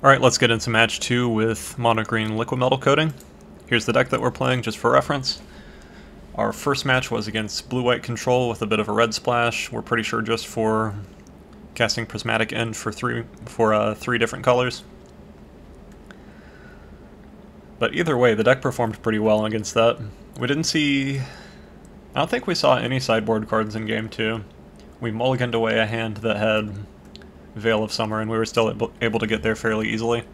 Alright, let's get into match 2 with Mono Green Liquimetal coating. Here's the deck that we're playing, just for reference. Our first match was against blue-white control with a bit of a red splash. We're pretty sure just for casting Prismatic End for three different colors. But either way, the deck performed pretty well against that. We didn't see... I don't think we saw any sideboard cards in game 2. We mulliganed away a hand that had Veil of Summer, and we were still able to get there fairly easily.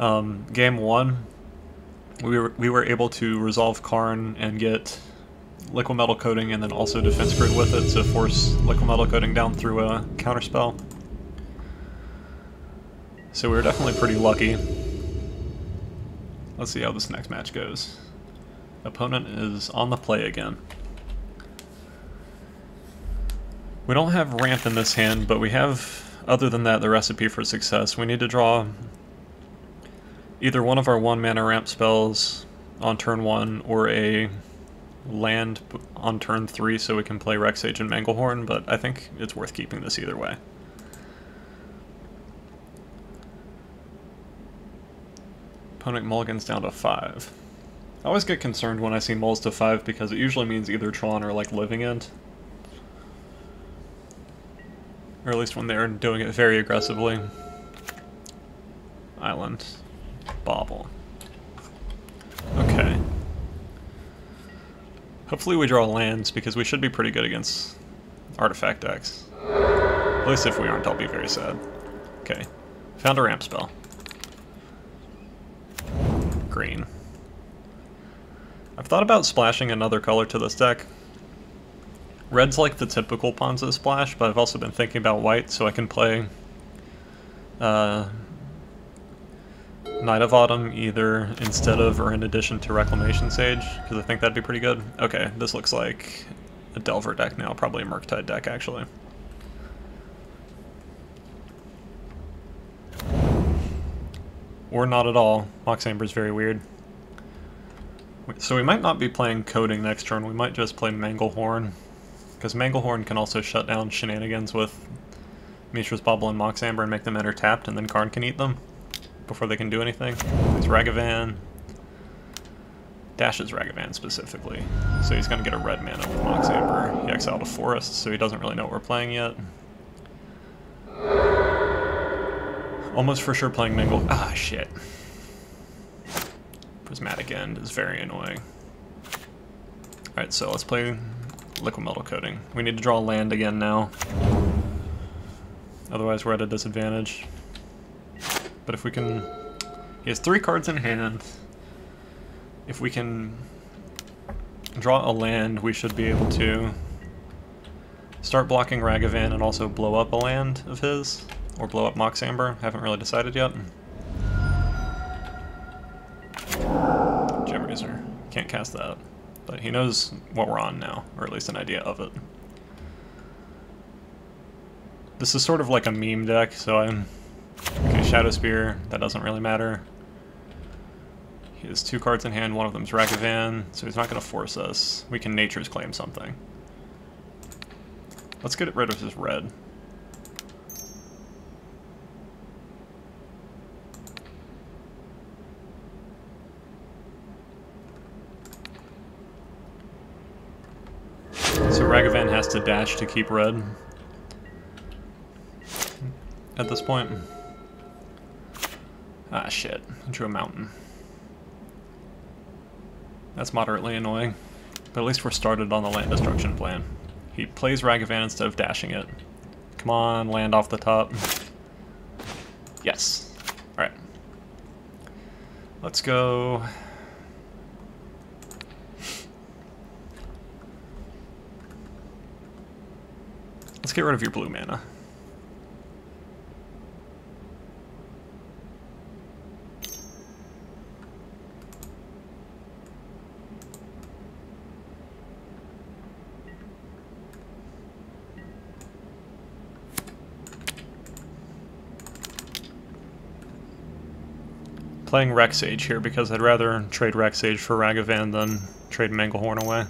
Game 1, we were able to resolve Karn and get Liquimetal coating and then also Defense Grid with it to force Liquimetal coating down through a counterspell. So we were definitely pretty lucky. Let's see how this next match goes. Opponent is on the play again. We don't have ramp in this hand, but we have, other than that, the recipe for success. We need to draw either one of our 1-mana ramp spells on turn 1 or a land on turn 3 so we can play Rexage and Manglehorn, but I think it's worth keeping this either way. Opponent mulligans down to 5. I always get concerned when I see mulls to 5 because it usually means either Tron or like Living End. Or at least when they're doing it very aggressively. Island. Bobble. Okay. Hopefully we draw lands, because we should be pretty good against artifact decks. At least if we aren't, I'll be very sad. Okay. Found a ramp spell. Green. I've thought about splashing another color to this deck. Red's like the typical Ponzo splash, but I've also been thinking about white, so I can play Night of Autumn either instead of or in addition to Reclamation Sage, because I think that'd be pretty good. Okay, this looks like a Delver deck now, probably a Murktide deck actually. Or not at all. Mox Amber's very weird. So we might not be playing Coding next turn, we might just play Manglehorn. Because Manglehorn can also shut down shenanigans with Mishra's Bauble and Mox Amber and make them enter tapped, and then Karn can eat them before they can do anything. There's Ragavan. Dashes Ragavan specifically. So he's going to get a red mana with Mox Amber. He exiled a forest, so he doesn't really know what we're playing yet. Almost for sure playing Mangle. Ah, shit. Prismatic End is very annoying. Alright, so let's play Liquimetal coating. We need to draw land again now. Otherwise we're at a disadvantage. But if we can... He has 3 cards in hand. If we can draw a land, we should be able to start blocking Ragavan and also blow up a land of his. Or blow up Mox Amber. Haven't really decided yet. Gem Razor. Can't cast that. But he knows what we're on now, or at least an idea of it. This is sort of like a meme deck, so I'm... Okay, Shadow Spear, that doesn't really matter. He has 2 cards in hand, one of them's Ragavan, so he's not going to force us. We can Nature's Claim something. Let's get rid of his red. So Ragavan has to dash to keep red at this point. Ah, shit. I drew a mountain. That's moderately annoying, but at least we're started on the land destruction plan. He plays Ragavan instead of dashing it. Come on, land off the top. Yes. Alright. Let's go... Let's get rid of your blue mana. Playing Rexage here because I'd rather trade Rexage for Ragavan than trade Manglehorn away.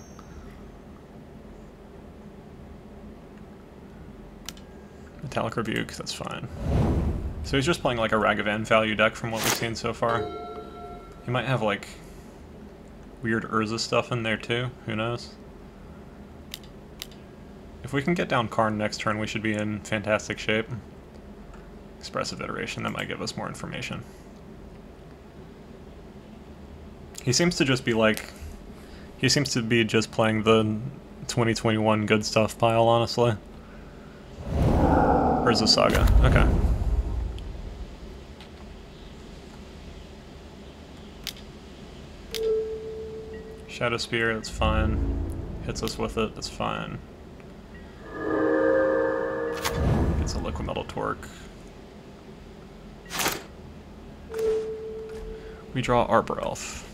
Metallic Rebuke, that's fine. So he's just playing like a Ragavan value deck from what we've seen so far. He might have like weird Urza stuff in there too, who knows? If we can get down Karn next turn, we should be in fantastic shape. Expressive Iteration, that might give us more information. He seems to just be like... He seems to be just playing the 2021 good stuff pile, honestly. Urza Saga, okay. Shadow Spear, that's fine. Hits us with it, that's fine. Gets a Liquimetal Torque. We draw Arbor Elf.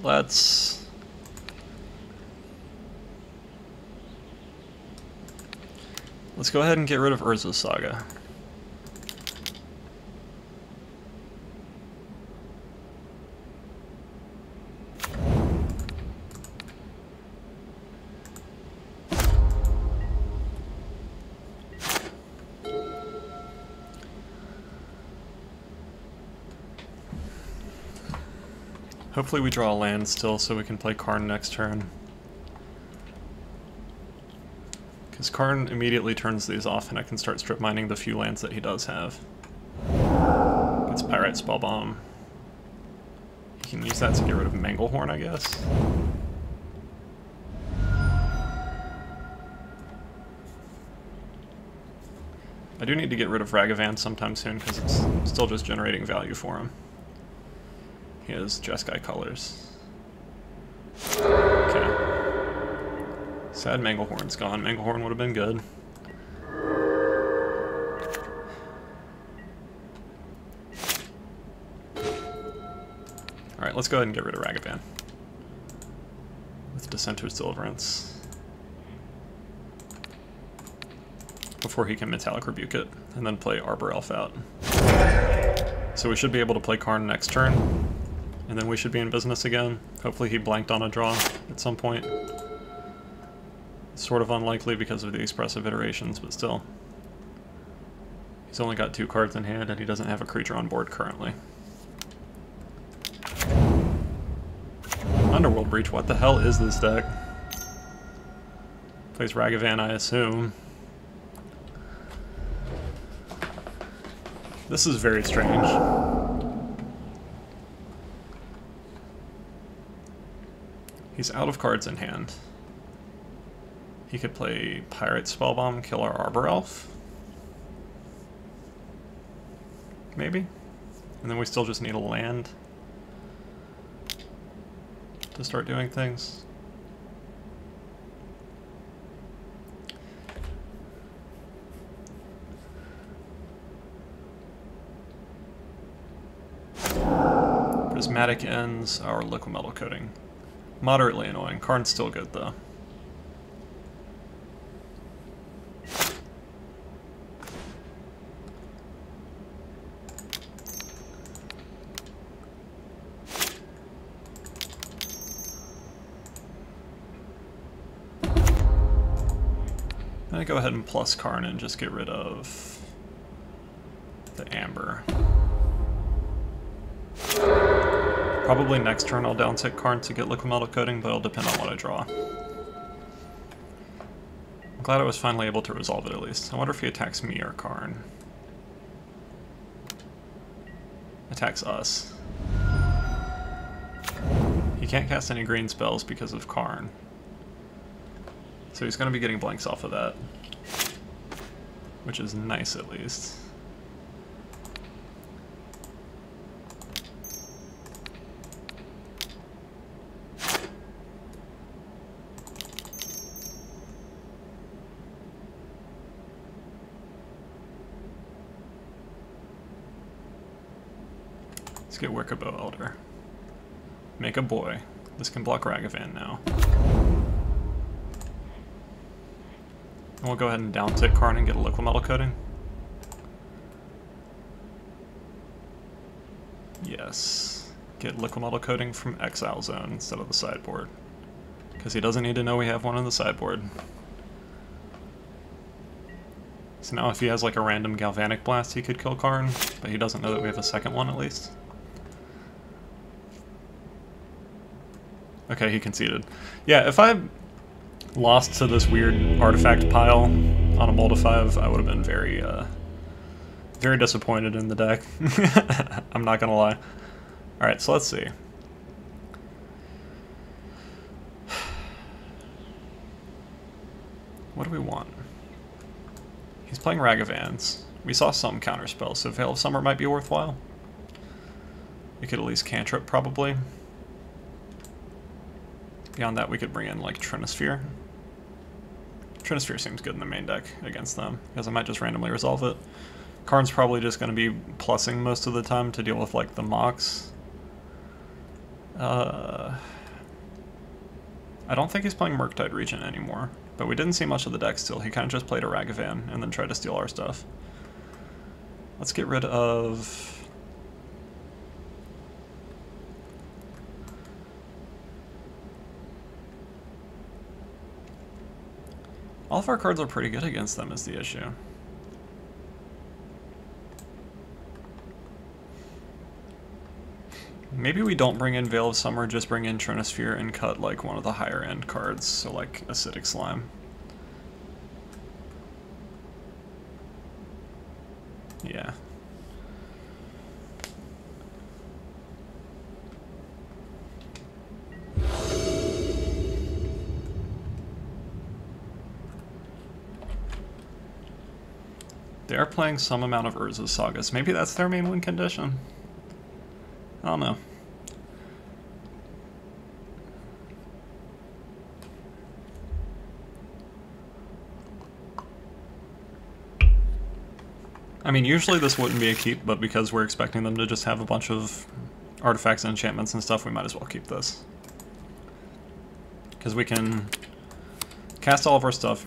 Let's go ahead and get rid of Urza's Saga. Hopefully we draw a land still so we can play Karn next turn. Because Karn immediately turns these off and I can start strip mining the few lands that he does have. Gets Pyrite Spellbomb. He can use that to get rid of Manglehorn, I guess. I do need to get rid of Ragavan sometime soon because it's still just generating value for him. He has Jeskai colors. Okay. Sad Manglehorn's gone. Manglehorn would have been good. Alright, let's go ahead and get rid of Ragavan. With Dissenter's Deliverance. Before he can Metallic Rebuke it, and then play Arbor Elf out. So we should be able to play Karn next turn. And then we should be in business again. Hopefully he blanked on a draw at some point. It's sort of unlikely because of the expressive iterations, but still. He's only got 2 cards in hand and he doesn't have a creature on board currently. Underworld Breach, what the hell is this deck? Plays Ragavan, I assume. This is very strange. He's out of cards in hand. He could play Pirate Spellbomb, kill our Arbor Elf. Maybe? And then we still just need a land to start doing things. Prismatic ends our Liquimetal Coating. Moderately annoying. Karn's still good, though. I'm gonna go ahead and plus Karn and just get rid of the Amber. Probably next turn I'll downtick Karn to get Liquimetal Coating, but it'll depend on what I draw. I'm glad I was finally able to resolve it at least. I wonder if he attacks me or Karn. Attacks us. He can't cast any green spells because of Karn. So he's going to be getting blanks off of that. Which is nice at least. Let's get Wickerbow Elder. Make a boy. This can block Ragavan now. And we'll go ahead and downtick Karn and get a Liquimetal Coating. Yes. Get Liquimetal Coating from Exile Zone instead of the sideboard. Because he doesn't need to know we have one in the sideboard. So now if he has like a random Galvanic Blast, he could kill Karn, but he doesn't know that we have a second one at least. Okay, he conceded. Yeah, if I lost to this weird artifact pile on a Mold of 5, I would have been very, very disappointed in the deck. I'm not gonna lie. Alright, so let's see. What do we want? He's playing Ragavans. We saw some counterspells, so Veil of Summer might be worthwhile. We could at least cantrip, probably. Beyond that, we could bring in, like, Trinisphere. Trinisphere seems good in the main deck against them, because I might just randomly resolve it. Karn's probably just going to be plussing most of the time to deal with, like, the Mox. I don't think he's playing Murktide Regent anymore, but we didn't see much of the deck still. He kind of just played a Ragavan and then tried to steal our stuff. Let's get rid of... all of our cards are pretty good against them is the issue. Maybe we don't bring in Veil of Summer, just bring in Trinisphere and cut like one of the higher end cards, so like Acidic Slime. Yeah. They are playing some amount of Urza's Sagas. Maybe that's their main win condition. I don't know. I mean, usually this wouldn't be a keep, but because we're expecting them to just have a bunch of artifacts and enchantments and stuff, we might as well keep this. Because we can cast all of our stuff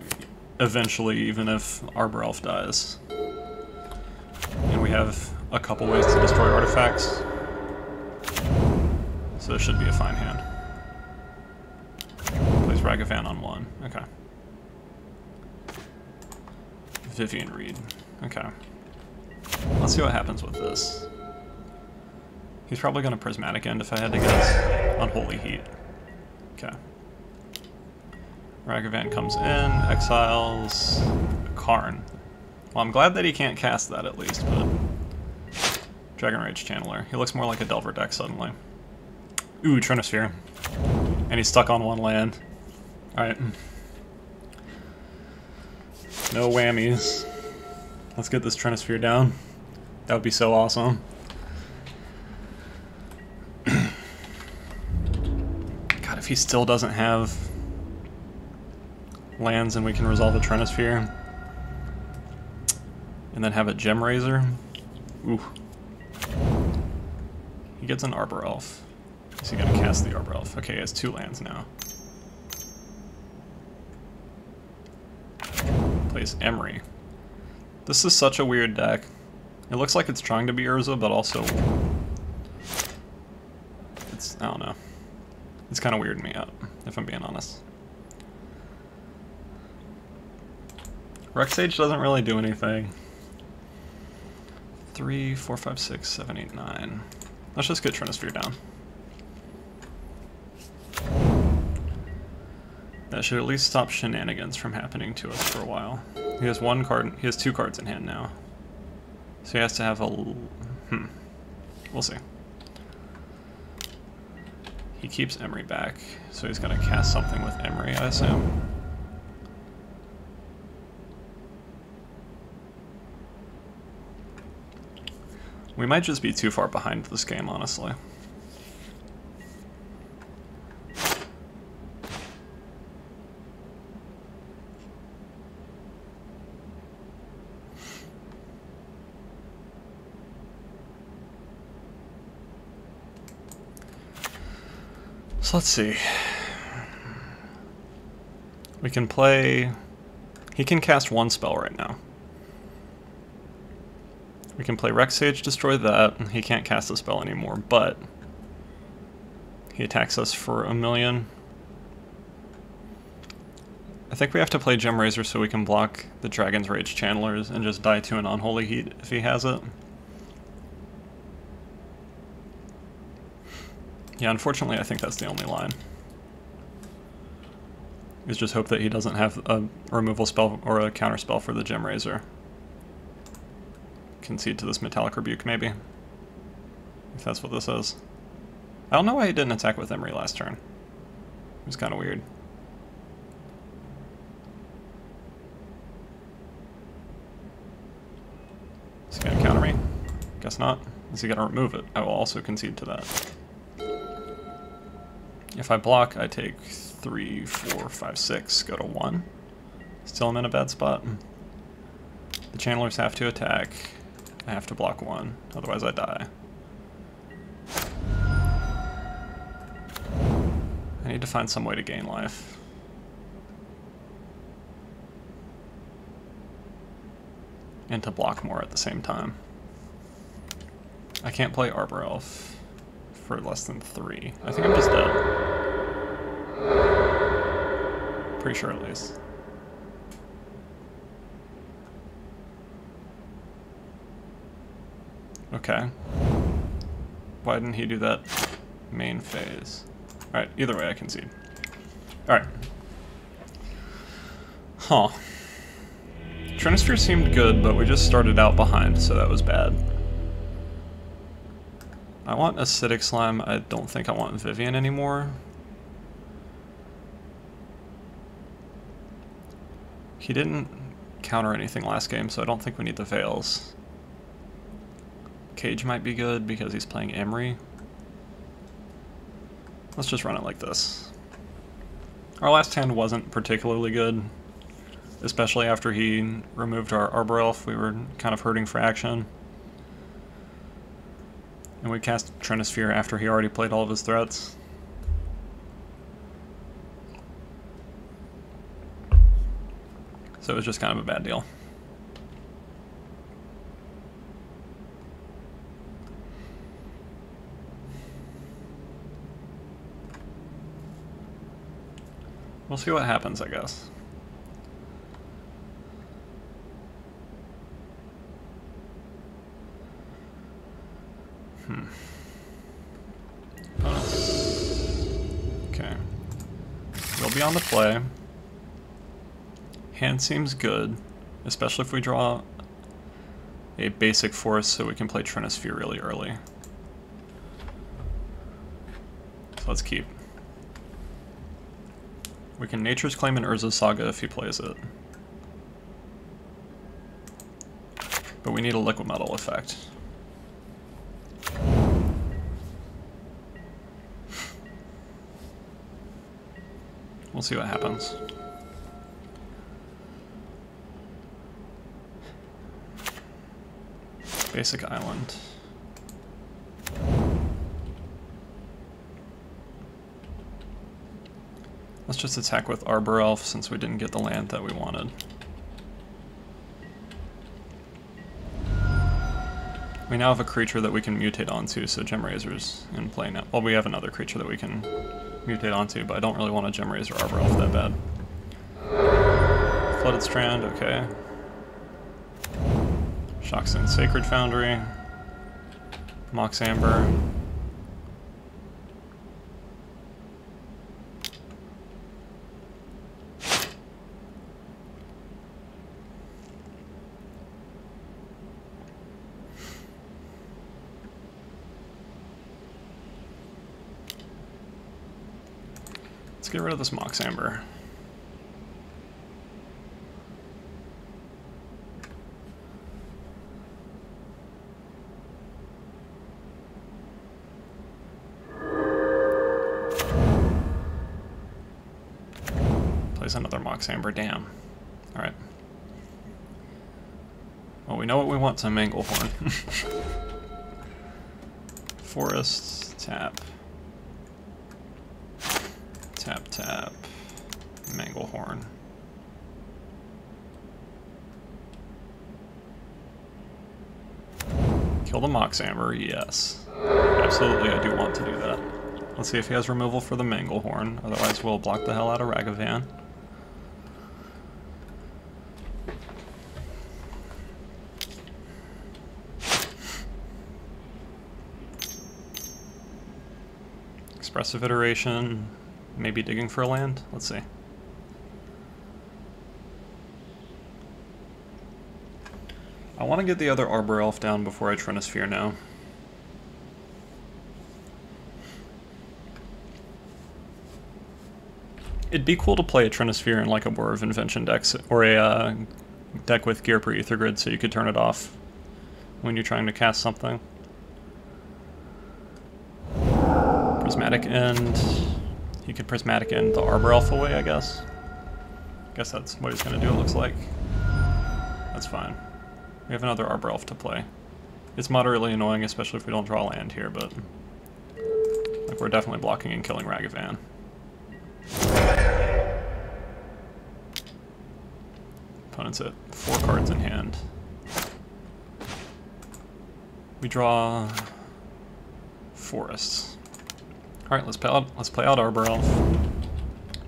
eventually, even if Arbor Elf dies. And we have a couple ways to destroy artifacts. So this should be a fine hand. Plays Ragavan on 1. Okay. Vivian Reed. Okay. Let's see what happens with this. He's probably going to Prismatic End if I had to guess. Unholy Heat. Okay. Ragavan comes in, exiles Karn. Well, I'm glad that he can't cast that at least, but... Dragon Rage Channeler. He looks more like a Delver deck suddenly. Ooh, Trinisphere. And he's stuck on one land. Alright. No whammies. Let's get this Trinisphere down. That would be so awesome. God, if he still doesn't have lands and we can resolve a Trinisphere and then have a Gem Razor. Ooh. He gets an Arbor Elf. Is he gonna cast the Arbor Elf? Okay, he has 2 lands now. Plays Emry. This is such a weird deck. It looks like it's trying to be Urza, but also... it's, I don't know. It's kind of weirding me out, if I'm being honest. Rexage doesn't really do anything. 3, 4, 5, 6, 7, 8, 9. Let's just get Trinisphere down. That should at least stop shenanigans from happening to us for a while. He has 1 card. He has 2 cards in hand now. So he has to have a... We'll see. He keeps Emry back, so he's going to cast something with Emry, I assume. We might just be too far behind this game, honestly. So let's see. We can play... He can cast 1 spell right now. We can play Rexage, destroy that. He can't cast a spell anymore, but he attacks us for 1,000,000. I think we have to play Gem Razor so we can block the Dragon's Rage Channelers and just die to an Unholy Heat if he has it. Yeah, unfortunately I think that's the only line. Is just hope that he doesn't have a removal spell or a counter spell for the Gem Razor. Concede to this Metallic Rebuke maybe. If that's what this is. I don't know why he didn't attack with Emry last turn. It was kind of weird. Is he gonna counter me? Guess not. Is he gonna remove it? I will also concede to that. If I block, I take 3, 4, 5, 6, go to 1. Still I'm in a bad spot. The channelers have to attack. I have to block 1, otherwise I die. I need to find some way to gain life. And to block more at the same time. I can't play Arbor Elf for less than 3. I think I'm just dead. Pretty sure at least. Okay. Why didn't he do that main phase? Alright, either way I concede. Alright. Huh. Trinisphere seemed good, but we just started out behind, so that was bad. I want Acidic Slime. I don't think I want Vivian anymore. He didn't counter anything last game, so I don't think we need the Veils. Cage might be good because he's playing Emry. Let's just run it like this. Our last hand wasn't particularly good, especially after he removed our Arbor Elf. We were kind of hurting for action. And we cast Trinisphere after he already played all of his threats. So it was just kind of a bad deal. We'll see what happens, I guess. Okay. We'll be on the play. Hand seems good, especially if we draw a basic force so we can play Trinisphere really early. So let's keep. We can Nature's Claim and Urza's Saga if he plays it. But we need a Liquimetal effect. We'll see what happens. Basic Island. Let's just attack with Arbor Elf since we didn't get the land that we wanted. We now have a creature that we can mutate onto, so Gem Razor's in play now. Well, we have another creature that we can mutate onto, but I don't really want a Gem Razor Arbor Elf that bad. Flooded Strand, okay. Shockson Sacred Foundry. Mox Amber. Let's get rid of this Mox Amber. Plays another Mox Amber, damn. Alright. Well, we know what we want to Manglehorn. Forest, tap. Tap, tap, Manglehorn. Kill the Mox Amber, yes. Absolutely, I do want to do that. Let's see if he has removal for the Manglehorn, otherwise we'll block the hell out of Ragavan. Expressive Iteration, maybe digging for a land? Let's see. I want to get the other Arbor Elf down before I Trinisphere now. It'd be cool to play a Trinisphere in like a War of Invention deck, or a deck with Gear per Ether Grid, so you could turn it off when you're trying to cast something. Prismatic End. He could Prismatic End the Arbor Elf away, I guess. Guess that's what he's going to do, it looks like. That's fine. We have another Arbor Elf to play. It's moderately annoying, especially if we don't draw land here, but like we're definitely blocking and killing Ragavan. Opponent's at 4 cards in hand. We draw forests. All right, let's play out Arbor Elf.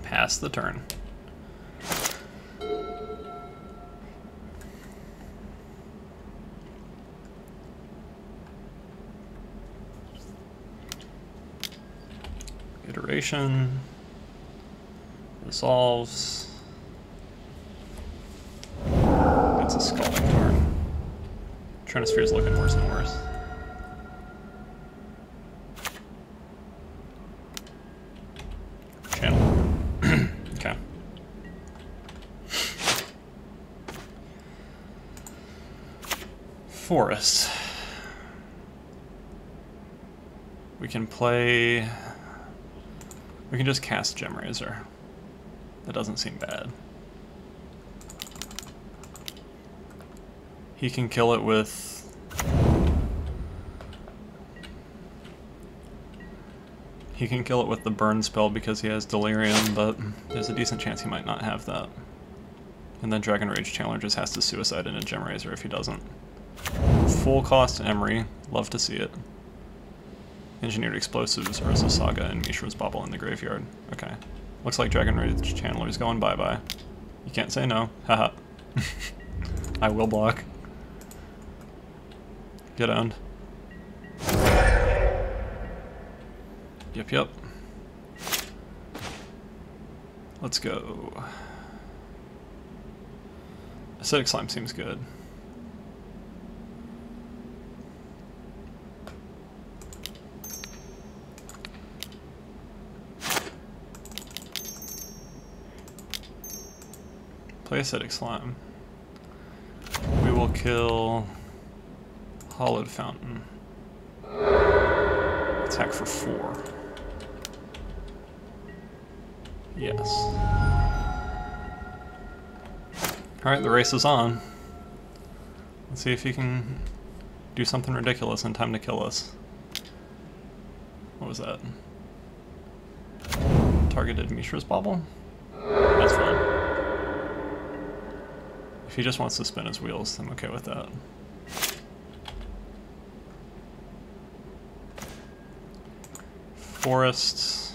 Pass the turn. Iteration. Resolves. It's a Scalding Tarn. Trinisphere's looking worse and worse. Channel. Okay. Forest. We can play... We can just cast Gemrazor. That doesn't seem bad. He can kill it with... He can kill it with the burn spell because he has Delirium, but there's a decent chance he might not have that. And then Dragon Rage Chandler just has to suicide into Gemrazor if he doesn't. Full cost Emry, love to see it. Engineered Explosives, Urza Saga, and Mishra's Bauble in the graveyard. Okay. Looks like Dragon Rage Chandler's going bye-bye. You can't say no. Haha. I will block. Get owned. Yep. Let's go. Acidic Slime seems good. Play Acidic Slime. We will kill Hollowed Fountain. Attack for 4. Yes. Alright, the race is on. Let's see if he can do something ridiculous in time to kill us. What was that? Targeted Mishra's Bauble? That's fine. If he just wants to spin his wheels, I'm okay with that. Forests,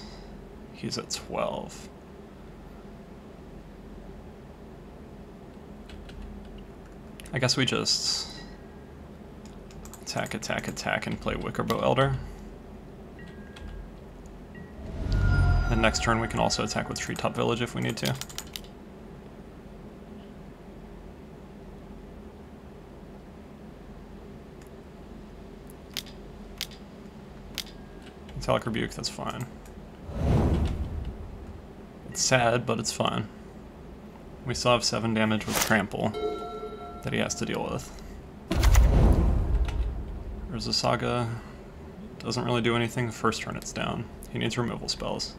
he's at 12. I guess we just attack, and play Wickerbow Elder. And next turn we can also attack with Treetop Village if we need to. Metallic Rebuke, that's fine. It's sad, but it's fine. We still have 7 damage with Trample that he has to deal with. Urza Saga doesn't really do anything the first turn it's down. He needs removal spells.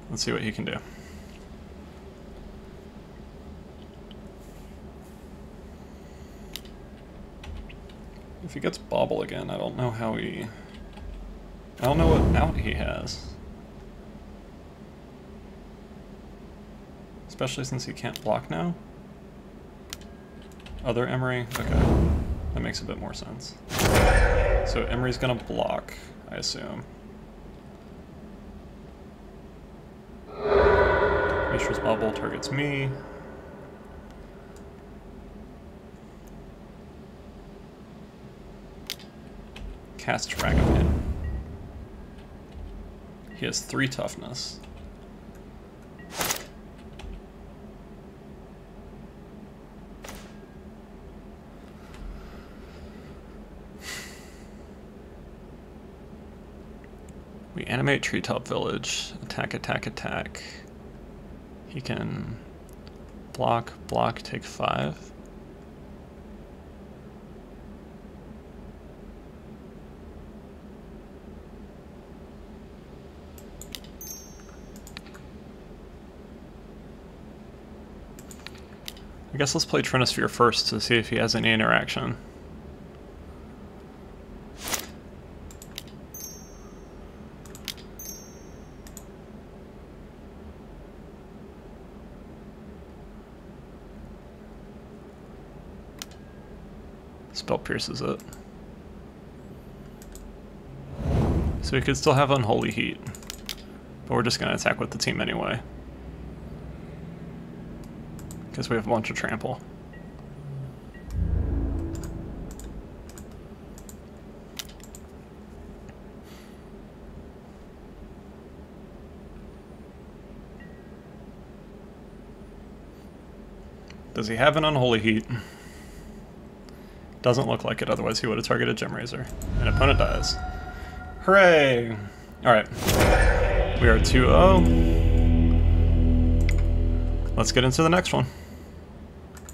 Let's see what he can do. If he gets Bauble again, I don't know how he... I don't know what out he has. Especially since he can't block now. Other Emry? Okay. That makes a bit more sense. So Emry's gonna block, I assume. Mishra's Bauble targets me. Cast Ragavan. He has 3 toughness. We animate Treetop Village. Attack, attack, attack. He can block, block, take 5. I guess let's play Trinosphere first to see if he has any interaction. Spell pierces it. So we could still have Unholy Heat, but we're just going to attack with the team anyway, because we have a bunch of trample. Does he have an Unholy Heat? Doesn't look like it, otherwise he would have targeted Gem Razor. And opponent dies. Hooray! Alright. We are 2-0. Let's get into the next one.